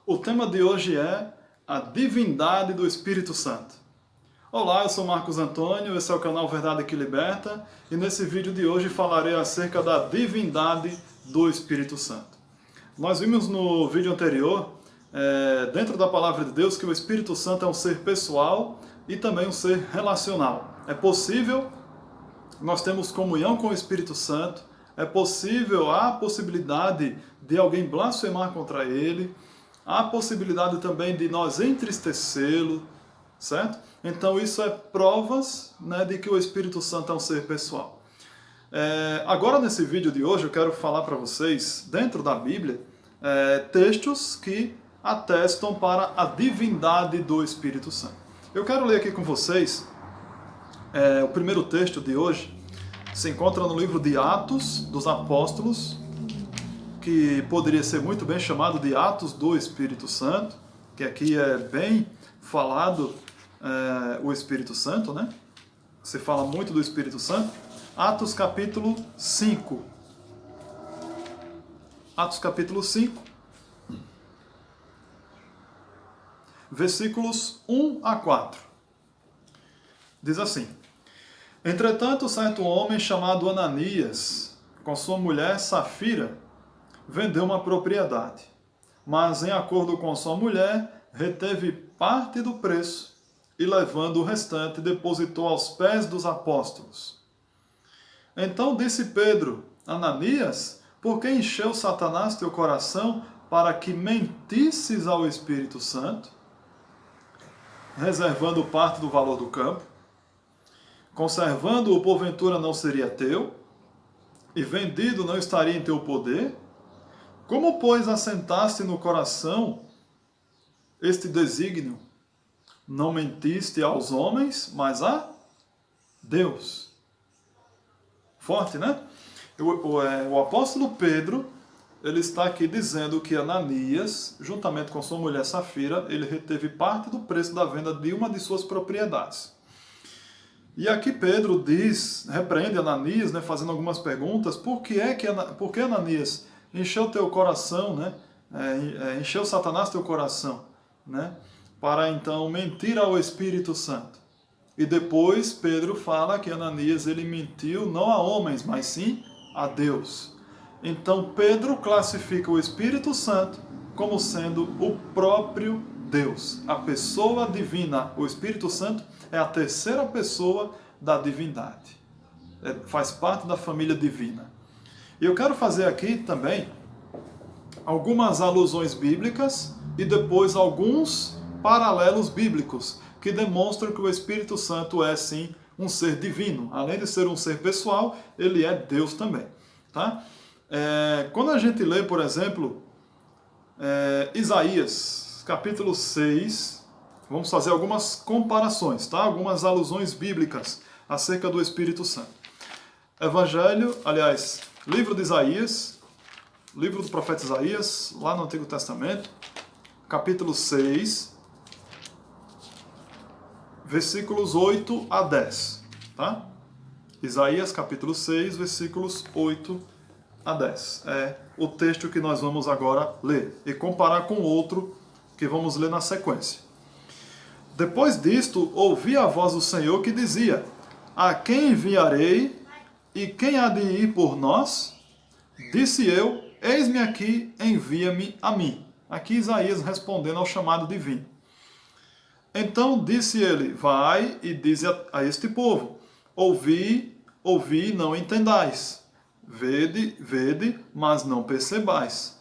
O tema de hoje é a divindade do Espírito Santo. Olá, eu sou Marcos Antônio, esse é o canal Verdade que Liberta, e nesse vídeo de hoje falarei acerca da divindade do Espírito Santo. Nós vimos no vídeo anterior, dentro da Palavra de Deus, que o Espírito Santo é um ser pessoal e também um ser relacional. É possível nós termos comunhão com o Espírito Santo, é possível, há a possibilidade de alguém blasfemar contra ele, há a possibilidade também de nós entristecê-lo, certo? Então isso é provas, né, de que o Espírito Santo é um ser pessoal. Agora nesse vídeo de hoje eu quero falar para vocês, dentro da Bíblia, textos que atestam para a divindade do Espírito Santo. Eu quero ler aqui com vocês o primeiro texto de hoje. Se encontra no livro de Atos dos Apóstolos, que poderia ser muito bem chamado de Atos do Espírito Santo, que aqui é bem falado o Espírito Santo, né? Se fala muito do Espírito Santo. Atos capítulo 5. Atos capítulo 5, versículos 1 a 4. Diz assim: Entretanto, certo homem chamado Ananias, com sua mulher Safira, vendeu uma propriedade, mas em acordo com sua mulher, reteve parte do preço e, levando o restante, depositou aos pés dos apóstolos. Então disse Pedro: Ananias, por que encheu Satanás teu coração para que mentisses ao Espírito Santo, reservando parte do valor do campo? Conservando-o, porventura não seria teu, e vendido não estaria em teu poder? Como, pois, assentaste no coração este desígnio? Não mentiste aos homens, mas a Deus. Forte, né? O apóstolo Pedro, ele está aqui dizendo que Ananias, juntamente com sua mulher Safira, ele reteve parte do preço da venda de uma de suas propriedades. E aqui Pedro repreende Ananias, né, fazendo algumas perguntas. Por que Ananias encheu teu coração, né? Encheu Satanás teu coração, né? Para então mentir ao Espírito Santo. E depois Pedro fala que Ananias ele mentiu não a homens, mas sim a Deus. Então Pedro classifica o Espírito Santo como sendo o próprio Deus, a pessoa divina. O Espírito Santo é a terceira pessoa da divindade. Faz parte da família divina. E eu quero fazer aqui também algumas alusões bíblicas e depois alguns paralelos bíblicos que demonstram que o Espírito Santo é sim um ser divino. Além de ser um ser pessoal, ele é Deus também. Tá? Quando a gente lê, por exemplo, Isaías, capítulo 6, vamos fazer algumas comparações, tá? Algumas alusões bíblicas acerca do Espírito Santo. Livro de Isaías, livro do profeta Isaías, lá no Antigo Testamento, capítulo 6, versículos 8 a 10, tá? Isaías, capítulo 6, versículos 8 a 10. É o texto que nós vamos agora ler e comparar com outro que vamos ler na sequência. Depois disto, ouvi a voz do Senhor que dizia: A quem enviarei e quem há de ir por nós? Disse eu: Eis-me aqui, envia-me a mim. Aqui Isaías respondendo ao chamado divino. Então disse ele: Vai e dize a este povo: Ouvi, ouvi, não entendais. Vede, vede, mas não percebais.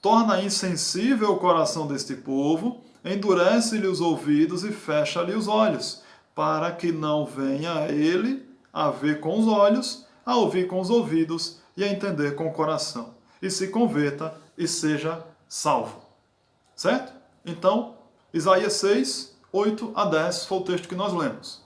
Torna insensível o coração deste povo, endurece-lhe os ouvidos e fecha-lhe os olhos, para que não venha a ele a ver com os olhos, a ouvir com os ouvidos e a entender com o coração, e se converta e seja salvo. Certo? Então, Isaías 6, 8 a 10 foi o texto que nós lemos.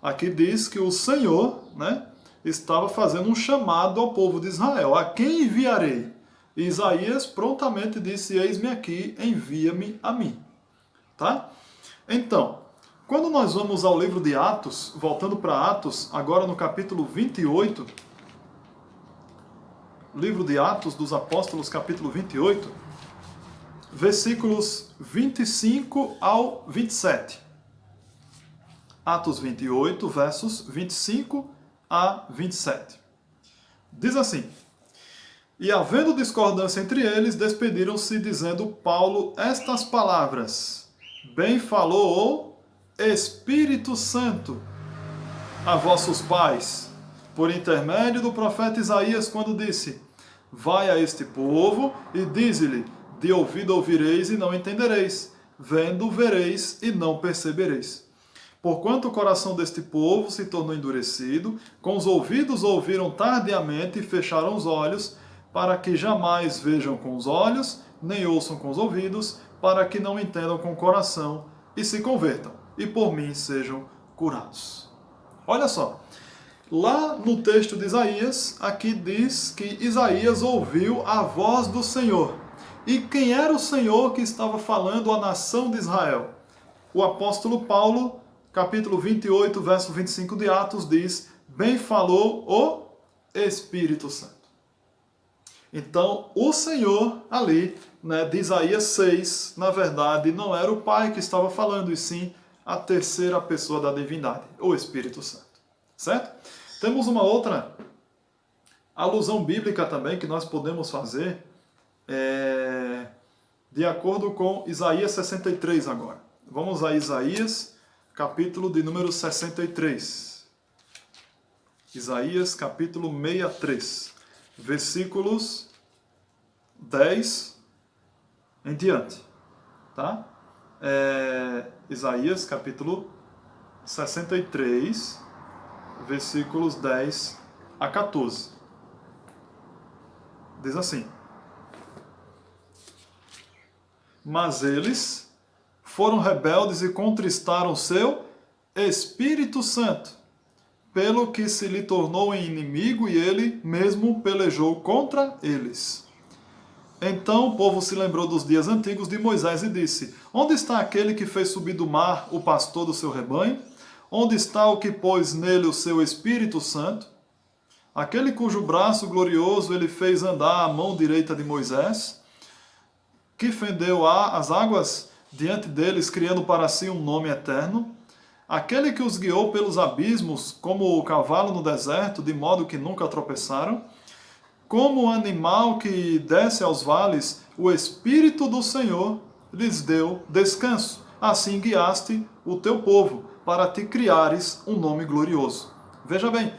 Aqui diz que o Senhor, né, estava fazendo um chamado ao povo de Israel: A quem enviarei? E Isaías prontamente disse: Eis-me aqui, envia-me a mim. Tá? Então, quando nós vamos ao livro de Atos, voltando para Atos, agora no capítulo 28, livro de Atos dos Apóstolos, capítulo 28, versículos 25 ao 27. Atos 28, versos 25 a 27. Diz assim: E havendo discordância entre eles, despediram-se, dizendo Paulo estas palavras: Bem falou o Espírito Santo a vossos pais, por intermédio do profeta Isaías, quando disse: Vai a este povo e dize-lhe: De ouvido ouvireis e não entendereis, vendo vereis e não percebereis. Porquanto o coração deste povo se tornou endurecido, com os ouvidos ouviram tardiamente e fecharam os olhos, para que jamais vejam com os olhos, nem ouçam com os ouvidos, para que não entendam com o coração e se convertam, e por mim sejam curados. Olha só, lá no texto de Isaías, aqui diz que Isaías ouviu a voz do Senhor. E quem era o Senhor que estava falando à nação de Israel? O apóstolo Paulo, capítulo 28, verso 25 de Atos, diz: Bem falou o Espírito Santo. Então, o Senhor ali, de Isaías 6, na verdade, não era o Pai que estava falando, e sim a terceira pessoa da divindade, o Espírito Santo. Certo? Temos uma outra alusão bíblica também que nós podemos fazer, de acordo com Isaías 63 agora. Vamos a Isaías, capítulo de número 63. Isaías, capítulo 63, versículos 10 em diante. Tá? Isaías, capítulo 63, versículos 10 a 14. Diz assim: Mas eles foram rebeldes e contristaram seu Espírito Santo, pelo que se lhe tornou em inimigo e ele mesmo pelejou contra eles. Então o povo se lembrou dos dias antigos de Moisés e disse: Onde está aquele que fez subir do mar o pastor do seu rebanho? Onde está o que pôs nele o seu Espírito Santo? Aquele cujo braço glorioso ele fez andar à mão direita de Moisés, que fendeu as águas diante deles, criando para si um nome eterno. Aquele que os guiou pelos abismos, como o cavalo no deserto, de modo que nunca tropeçaram. Como o animal que desce aos vales, o Espírito do Senhor lhes deu descanso. Assim guiaste o teu povo, para te criares um nome glorioso. Veja bem,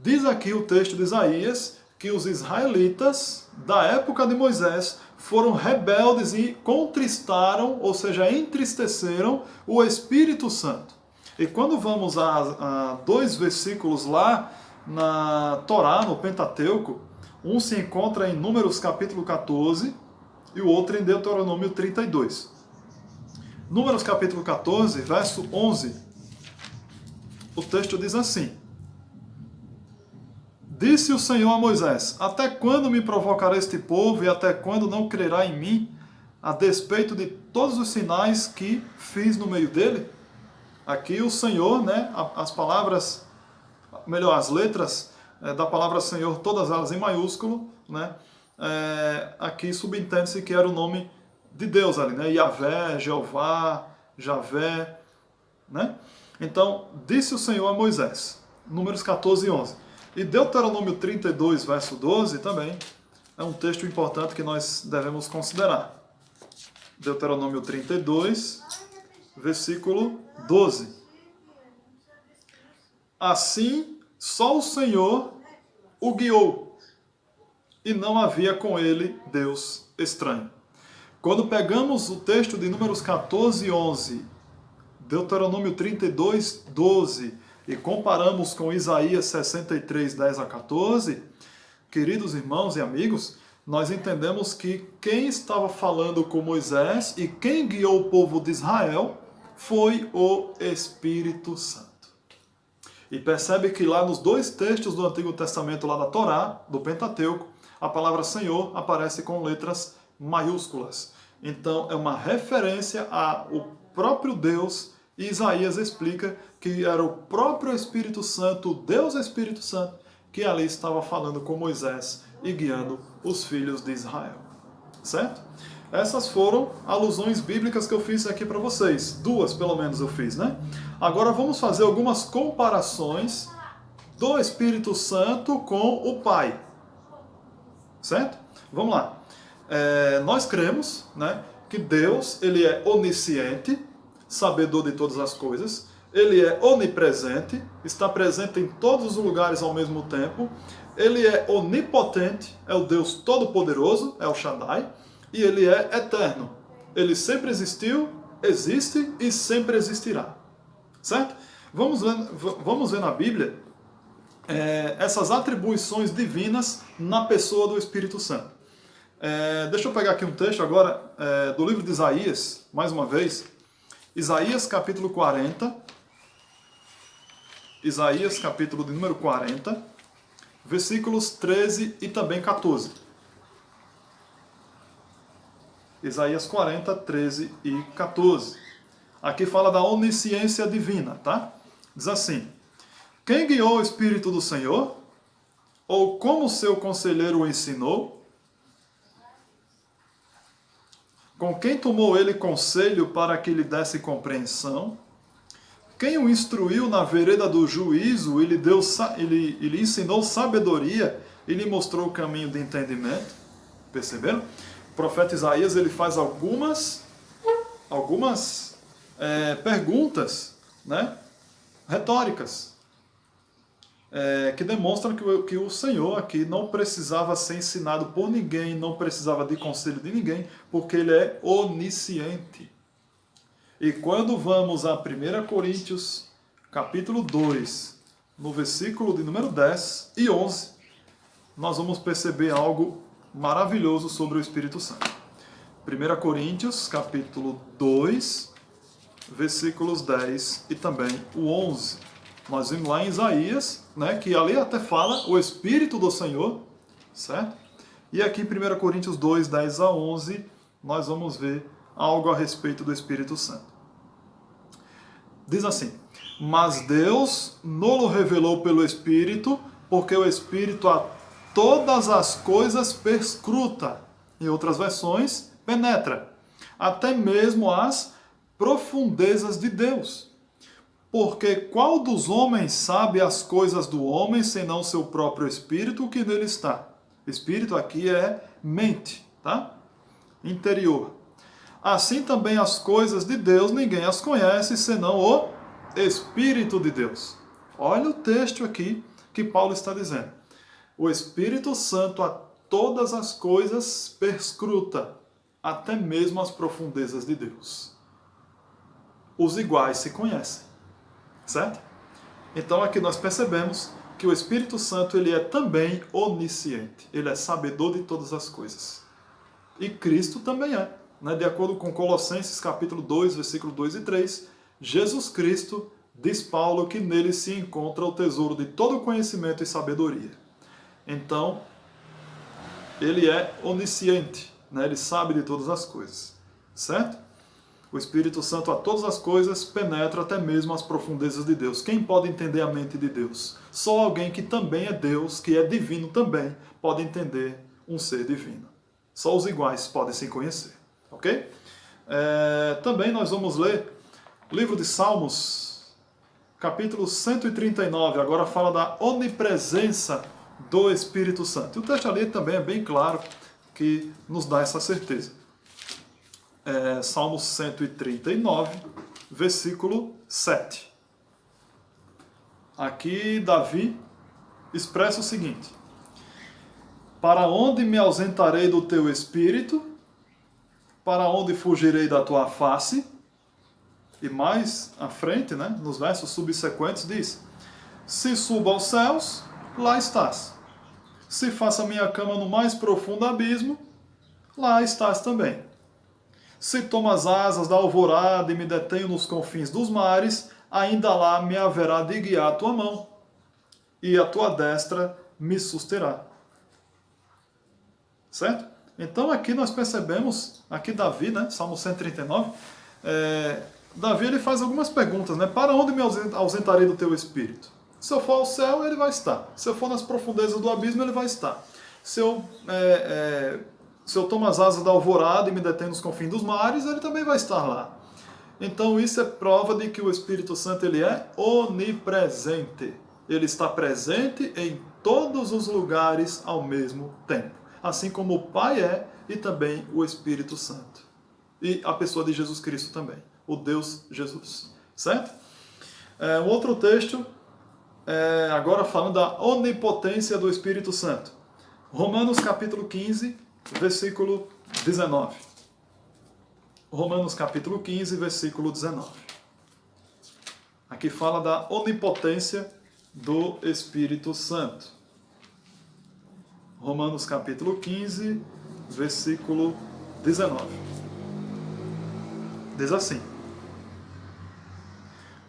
diz aqui o texto de Isaías que os israelitas da época de Moisés foram rebeldes e contristaram, ou seja, entristeceram o Espírito Santo. E quando vamos a dois versículos lá na Torá, no Pentateuco, um se encontra em Números capítulo 14 e o outro em Deuteronômio 32. Números capítulo 14, verso 11, o texto diz assim: Disse o Senhor a Moisés: Até quando me provocará este povo e até quando não crerá em mim, a despeito de todos os sinais que fiz no meio dele? Aqui o Senhor, as palavras, melhor, as letras da palavra Senhor, todas elas em maiúsculo, aqui subentende-se que era o nome de Deus ali, Yahvé, Jeová, Javé, Então, disse o Senhor a Moisés, Números 14 e 11. E Deuteronômio 32, verso 12, também é um texto importante que nós devemos considerar. Deuteronômio 32, versículo 12. Assim, só o Senhor o guiou, e não havia com ele Deus estranho. Quando pegamos o texto de Números 14 e 11, Deuteronômio 32, 12, e comparamos com Isaías 63, 10 a 14, queridos irmãos e amigos, nós entendemos que quem estava falando com Moisés e quem guiou o povo de Israel foi o Espírito Santo. E percebe que lá nos dois textos do Antigo Testamento, lá da Torá, do Pentateuco, a palavra Senhor aparece com letras maiúsculas. Então é uma referência ao próprio Deus, e Isaías explica que era o próprio Espírito Santo, o Deus Espírito Santo, que ali estava falando com Moisés e guiando os filhos de Israel. Certo? Essas foram alusões bíblicas que eu fiz aqui para vocês. Duas, pelo menos, eu fiz, né? Agora vamos fazer algumas comparações do Espírito Santo com o Pai. Certo? Vamos lá. Nós cremos, né, que Deus, ele é onisciente, sabedor de todas as coisas. Ele é onipresente, está presente em todos os lugares ao mesmo tempo. Ele é onipotente, é o Deus Todo-Poderoso, é o Shaddai. E ele é eterno. Ele sempre existiu, existe e sempre existirá. Certo? Vamos ver na Bíblia essas atribuições divinas na pessoa do Espírito Santo. Deixa eu pegar aqui um texto agora do livro de Isaías, mais uma vez. Isaías capítulo 40. Isaías capítulo de número 40, versículos 13 e também 14. Isaías 40, 13 e 14. Aqui fala da onisciência divina, tá? Diz assim: quem guiou o Espírito do Senhor? Ou como seu conselheiro o ensinou? Com quem tomou ele conselho para que lhe desse compreensão? Quem o instruiu na vereda do juízo e lhe ensinou sabedoria e lhe mostrou o caminho de entendimento? Perceberam? O profeta Isaías ele faz algumas perguntas, né, retóricas, que demonstram que o Senhor aqui não precisava ser ensinado por ninguém, não precisava de conselho de ninguém, porque ele é onisciente. E quando vamos a 1 Coríntios, capítulo 2, no versículo de número 10 e 11, nós vamos perceber algo maravilhoso sobre o Espírito Santo. 1 Coríntios, capítulo 2, versículos 10 e também o 11. Nós vimos lá em Isaías, né, que ali até fala o Espírito do Senhor, certo? E aqui em 1 Coríntios 2, 10 a 11, nós vamos ver algo a respeito do Espírito Santo. Diz assim: mas Deus nos revelou pelo Espírito, porque o Espírito a todas as coisas perscruta. Em outras versões, penetra. Até mesmo as profundezas de Deus. Porque qual dos homens sabe as coisas do homem, senão seu próprio espírito que nele está? Espírito aqui é mente, tá? Interior. Assim também as coisas de Deus ninguém as conhece, senão o Espírito de Deus. Olha o texto aqui que Paulo está dizendo. O Espírito Santo a todas as coisas perscruta, até mesmo as profundezas de Deus. Os iguais se conhecem, certo? Então aqui nós percebemos que o Espírito Santo ele é também onisciente, ele é sabedor de todas as coisas. E Cristo também é, né? De acordo com Colossenses capítulo 2, versículo 2 e 3, Jesus Cristo, diz Paulo, que nele se encontra o tesouro de todo conhecimento e sabedoria. Então, ele é onisciente, né? Ele sabe de todas as coisas, certo? O Espírito Santo a todas as coisas penetra até mesmo as profundezas de Deus. Quem pode entender a mente de Deus? Só alguém que também é Deus, que é divino também, pode entender um ser divino. Só os iguais podem se conhecer, ok? Também nós vamos ler o livro de Salmos, capítulo 139, agora fala da onipresença do Espírito Santo. E o texto ali também é bem claro, que nos dá essa certeza. Salmos 139, versículo 7. Aqui Davi expressa o seguinte: para onde me ausentarei do teu espírito? Para onde fugirei da tua face? E mais à frente, né, nos versos subsequentes, diz: se subo aos céus, lá estás. Se faça minha cama no mais profundo abismo, lá estás também. Se tomo as asas da alvorada e me detenho nos confins dos mares, ainda lá me haverá de guiar a tua mão, e a tua destra me susterá. Certo? Então aqui nós percebemos, aqui Davi, né, Salmo 139, Davi ele faz algumas perguntas, né? Para onde me ausentarei do teu espírito? Se eu for ao céu, ele vai estar. Se eu for nas profundezas do abismo, ele vai estar. Se eu Se eu tomo as asas da alvorada e me detenho nos confins dos mares, ele também vai estar lá. Então isso é prova de que o Espírito Santo ele é onipresente. Ele está presente em todos os lugares ao mesmo tempo. Assim como o Pai é e também o Espírito Santo. E a pessoa de Jesus Cristo também. O Deus Jesus. Certo? Um outro texto, agora falando da onipotência do Espírito Santo. Romanos capítulo 15, versículo 19. Romanos capítulo 15, versículo 19. Aqui fala da onipotência do Espírito Santo. Romanos capítulo 15, versículo 19. Diz assim: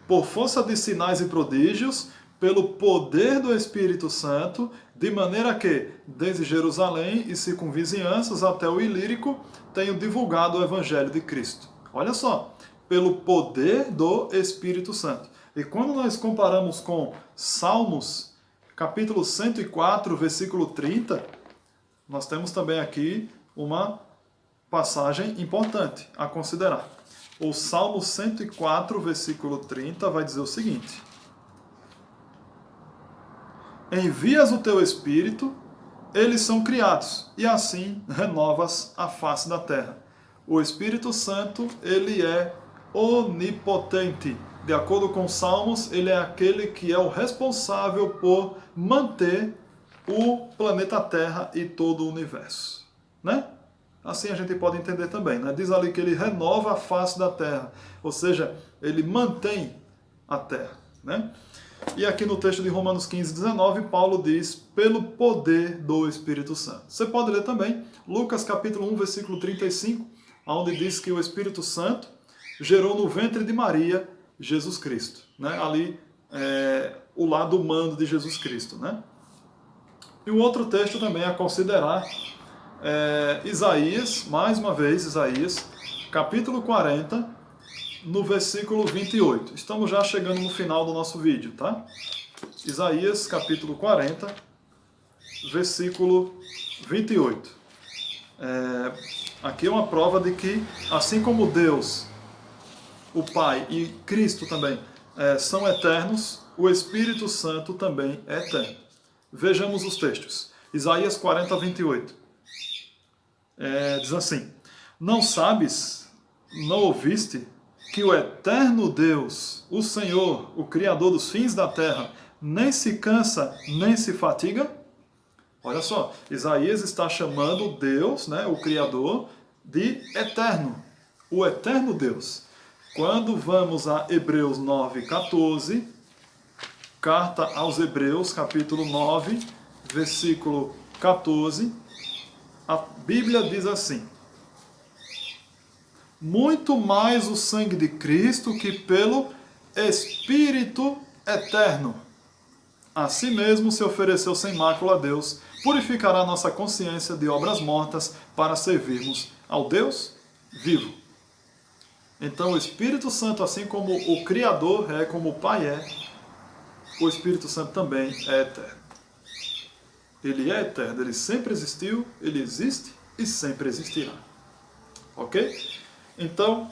por força de sinais e prodígios, pelo poder do Espírito Santo, de maneira que, desde Jerusalém e circunvizinhanças até o Ilírico, tenho divulgado o Evangelho de Cristo. Olha só, pelo poder do Espírito Santo. E quando nós comparamos com Salmos, capítulo 104, versículo 30, nós temos também aqui uma passagem importante a considerar. O Salmo 104, versículo 30, vai dizer o seguinte: envias o teu Espírito, eles são criados, e assim renovas a face da terra. O Espírito Santo, ele é onipotente. De acordo com Salmos, ele é aquele que é o responsável por manter o planeta Terra e todo o universo. Né? Assim a gente pode entender também. Né? Diz ali que ele renova a face da Terra, ou seja, ele mantém a Terra. Né? E aqui no texto de Romanos 15, 19, Paulo diz, pelo poder do Espírito Santo. Você pode ler também Lucas capítulo 1, versículo 35, onde diz que o Espírito Santo gerou no ventre de Maria Jesus Cristo. Né? Ali o lado humano de Jesus Cristo. Né? E um outro texto também a considerar, Isaías, mais uma vez, Isaías, capítulo 40, no versículo 28. Estamos já chegando no final do nosso vídeo, tá? Isaías, capítulo 40, versículo 28. Aqui é uma prova de que, assim como Deus, o Pai e Cristo também são eternos, o Espírito Santo também é eterno. Vejamos os textos. Isaías 40, 28. Diz assim: não sabes, não ouviste, que o eterno Deus, o Senhor, o Criador dos fins da terra, nem se cansa, nem se fatiga? Olha só, Isaías está chamando Deus, né, o Criador, de eterno, o eterno Deus. Quando vamos a Hebreus 9, 14, carta aos Hebreus, capítulo 9, versículo 14, a Bíblia diz assim: muito mais o sangue de Cristo, que pelo Espírito eterno, assim mesmo se ofereceu sem mácula a Deus, purificará nossa consciência de obras mortas para servirmos ao Deus vivo. Então o Espírito Santo, assim como o Criador é, como o Pai é, o Espírito Santo também é eterno. Ele é eterno, ele sempre existiu, ele existe e sempre existirá. Ok? Então,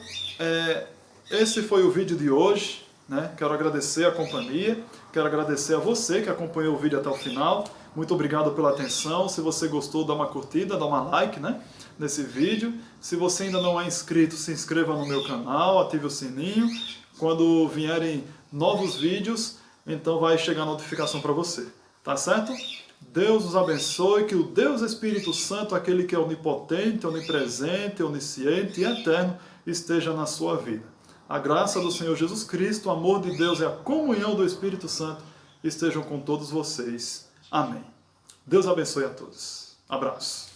esse foi o vídeo de hoje. Né? Quero agradecer a companhia, quero agradecer a você que acompanhou o vídeo até o final. Muito obrigado pela atenção. Se você gostou, dá uma curtida, dá uma like, né, nesse vídeo. Se você ainda não é inscrito, se inscreva no meu canal, ative o sininho. Quando vierem novos vídeos, então vai chegar a notificação para você. Tá certo? Deus os abençoe, que o Deus Espírito Santo, aquele que é onipotente, onipresente, onisciente e eterno, esteja na sua vida. A graça do Senhor Jesus Cristo, o amor de Deus e a comunhão do Espírito Santo estejam com todos vocês. Amém. Deus abençoe a todos. Abraço.